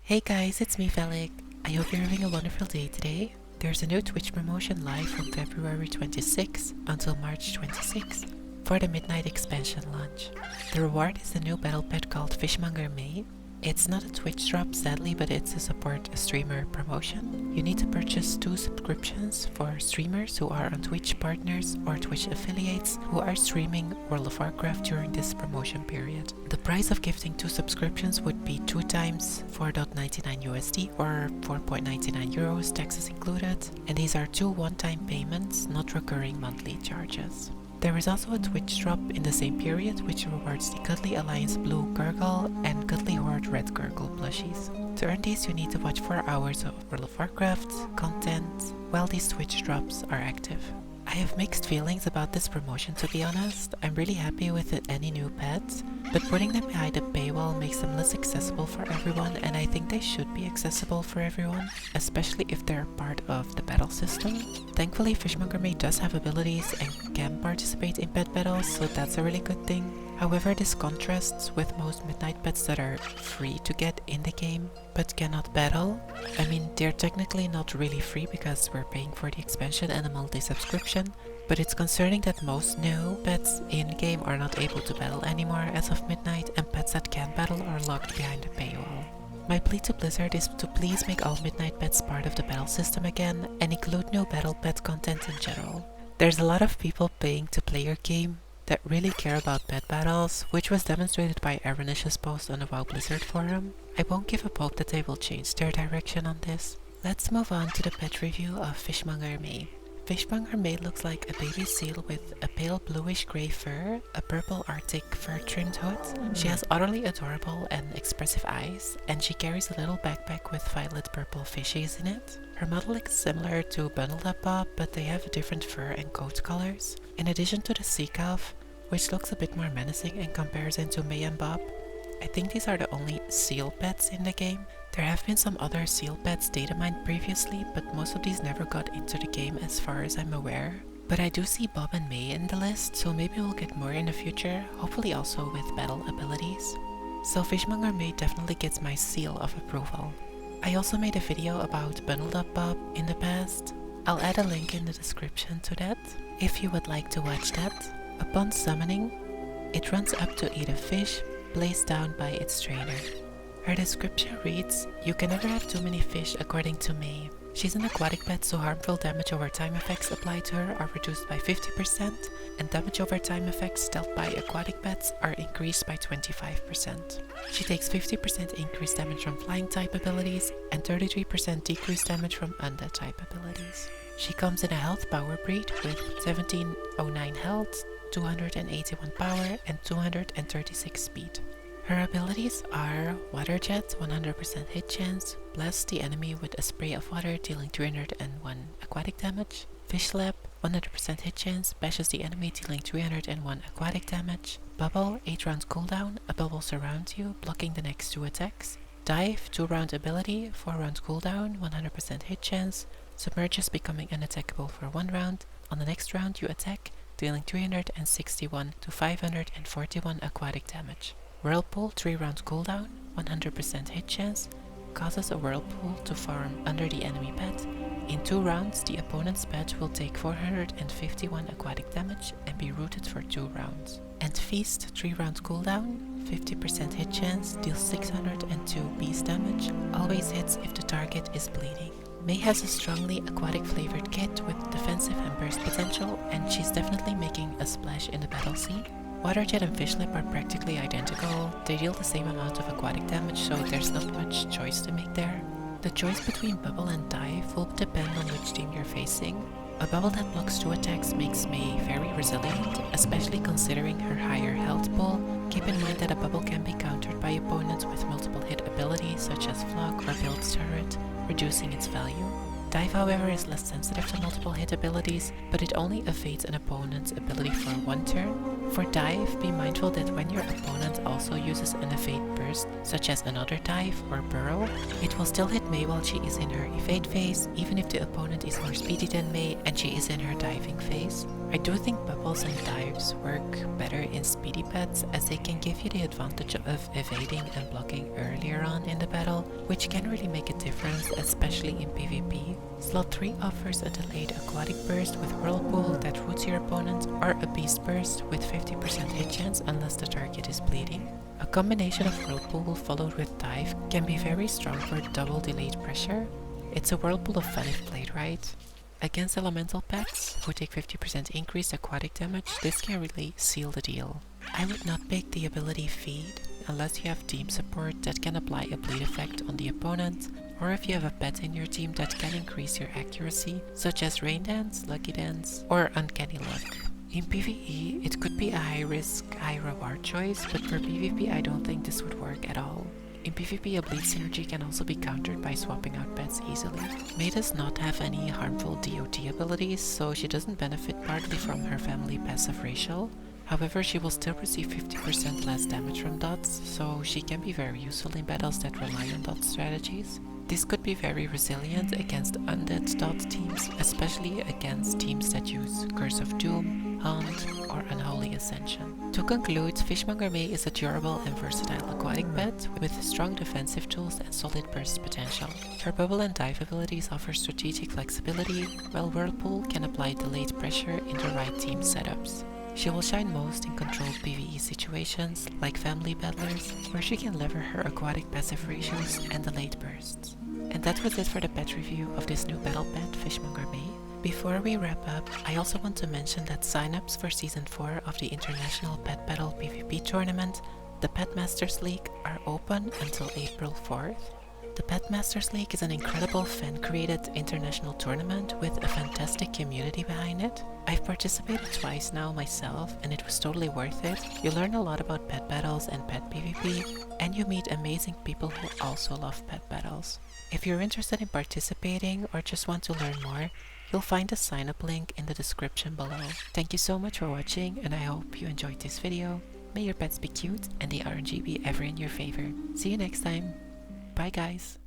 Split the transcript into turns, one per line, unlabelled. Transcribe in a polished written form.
Hey guys, it's me Felix. I hope you're having a wonderful day today. There's a new Twitch promotion live from February 26 until March 26 for the Midnight Expansion launch. The reward is a new battle pet called Fishmonger May. It's not a Twitch drop sadly, but it's to support a streamer promotion. You need to purchase 2 subscriptions for streamers who are on Twitch partners or Twitch affiliates who are streaming World of Warcraft during this promotion period. The price of gifting 2 subscriptions would be 2 times 4.99 USD or 4.99 euros, taxes included, and these are 2 one-time payments, not recurring monthly charges. There is also a Twitch drop in the same period which rewards the Cuddly Alliance Blue Gurgle and Cuddly Horde Red Gurgle plushies. To earn these you need to watch 4 hours of World of Warcraft content while these Twitch drops are active. I have mixed feelings about this promotion, to be honest. I'm really happy with any new pets, but putting them behind a paywall makes them less accessible for everyone, and I think they should be accessible for everyone, especially if they're part of the battle system. Thankfully, Fishmonger May does have abilities and can participate in pet battles, so that's a really good thing. However, this contrasts with most midnight pets that are free to get in the game, but cannot battle. I mean, they're technically not really free because we're paying for the expansion and a monthly subscription, but it's concerning that most new pets in-game are not able to battle anymore as of midnight, and pets that can battle are locked behind a paywall. My plea to Blizzard is to please make all midnight pets part of the battle system again, and include new battle pet content in general. There's a lot of people paying to play your game that really care about pet battles, which was demonstrated by Aronish's post on the WoW Blizzard forum. I won't give up hope that they will change their direction on this. Let's move on to the pet review of Fishmonger May. Fishmonger May looks like a baby seal with a pale bluish grey fur, a purple arctic fur trimmed hood. She has utterly adorable and expressive eyes, and she carries a little backpack with violet purple fishies in it. Her model looks similar to Bundled Up Bob, but they have different fur and coat colors. In addition to the sea calf, which looks a bit more menacing in comparison to May and Bob. I think these are the only seal pets in the game. There have been some other seal pets data mined previously, but most of these never got into the game as far as I'm aware. But I do see Bob and May in the list, so maybe we'll get more in the future, hopefully also with battle abilities. So Fishmonger May definitely gets my seal of approval. I also made a video about Bundled Up Bob in the past. I'll add a link in the description to that, if you would like to watch that. Upon summoning, it runs up to eat a fish placed down by its trainer. Her description reads, "You can never have too many fish according to May. She's an aquatic pet, so harmful damage over time effects applied to her are reduced by 50%, and damage over time effects dealt by aquatic pets are increased by 25%. She takes 50% increased damage from flying type abilities and 33% decreased damage from undead type abilities. She comes in a health power breed with 1709 health, 281 power, and 236 speed. Her abilities are Water Jet, 100% hit chance, blast the enemy with a spray of water dealing 301 aquatic damage, Fish Slap, 100% hit chance, bashes the enemy dealing 301 aquatic damage, Bubble, 8 rounds cooldown, a bubble surrounds you, blocking the next 2 attacks, Dive, 2 round ability, 4 rounds cooldown, 100% hit chance, submerges becoming unattackable for 1 round, on the next round you attack, dealing 361 to 541 aquatic damage. Whirlpool, 3 rounds cooldown, 100% hit chance, causes a whirlpool to form under the enemy pet. In 2 rounds, the opponent's pet will take 451 aquatic damage and be rooted for 2 rounds. And Feast, 3 rounds cooldown, 50% hit chance, deals 602 beast damage, always hits if the target is bleeding. May has a strongly aquatic flavored kit with defensive and burst potential, and she's definitely making a splash in the battle scene. Water Jet and Fish Lip are practically identical. They deal the same amount of aquatic damage, so there's not much choice to make there. The choice between Bubble and Dive will depend on which team you're facing. A bubble that blocks 2 attacks makes May very resilient, especially considering her higher health pool. Keep in mind that a bubble can be countered by opponents with multiple hit abilities such as Flock or Build's Turret, reducing its value. Dive, however, is less sensitive to multiple hit abilities, but it only evades an opponent's ability for 1 turn. For Dive, be mindful that when your opponent also uses an evade burst, such as another Dive or Burrow, it will still hit May while she is in her evade phase, even if the opponent is more speedy than May and she is in her diving phase. I do think bubbles and dives work better in speedy pets as they can give you the advantage of evading and blocking earlier on in the battle, which can really make a difference, especially in PvP. Slot 3 offers a delayed aquatic burst with whirlpool that roots your opponent, or a beast burst with 50% hit chance unless the target is bleeding. A combination of whirlpool followed with dive can be very strong for double delayed pressure. It's a whirlpool of fun if played right. Against elemental pets, who take 50% increased aquatic damage, this can really seal the deal. I would not pick the ability Feed, unless you have team support that can apply a bleed effect on the opponent, or if you have a pet in your team that can increase your accuracy, such as Rain Dance, Lucky Dance, or Uncanny Luck. In PvE, it could be a high risk, high reward choice, but for PvP I don't think this would work at all. In PvP, a bleed synergy can also be countered by swapping out pets easily. May does not have any harmful DOT abilities, so she doesn't benefit partly from her family passive racial. However, she will still receive 50% less damage from dots, so she can be very useful in battles that rely on dot strategies. This could be very resilient against undead dot teams, especially against teams that use Curse of Doom, Haunt, or Unholy Ascension. To conclude, Fishmonger May is a durable and versatile aquatic pet with strong defensive tools and solid burst potential. Her bubble and dive abilities offer strategic flexibility, while Whirlpool can apply delayed pressure in the right team setups. She will shine most in controlled PvE situations, like family battlers, where she can lever her aquatic passive ratios and delayed bursts. And that was it for the pet review of this new battle pet, Fishmonger May. Before we wrap up, I also want to mention that signups for Season 4 of the International Pet Battle PvP Tournament, the Pet Masters League, are open until April 4th. The Pet Masters League is an incredible fan-created international tournament with a fantastic community behind it. I've participated twice now myself and it was totally worth it. You learn a lot about pet battles and pet PvP, and you meet amazing people who also love pet battles. If you're interested in participating or just want to learn more, you'll find the sign-up link in the description below. Thank you so much for watching, and I hope you enjoyed this video. May your pets be cute and the RNG be ever in your favor. See you next time. Bye guys!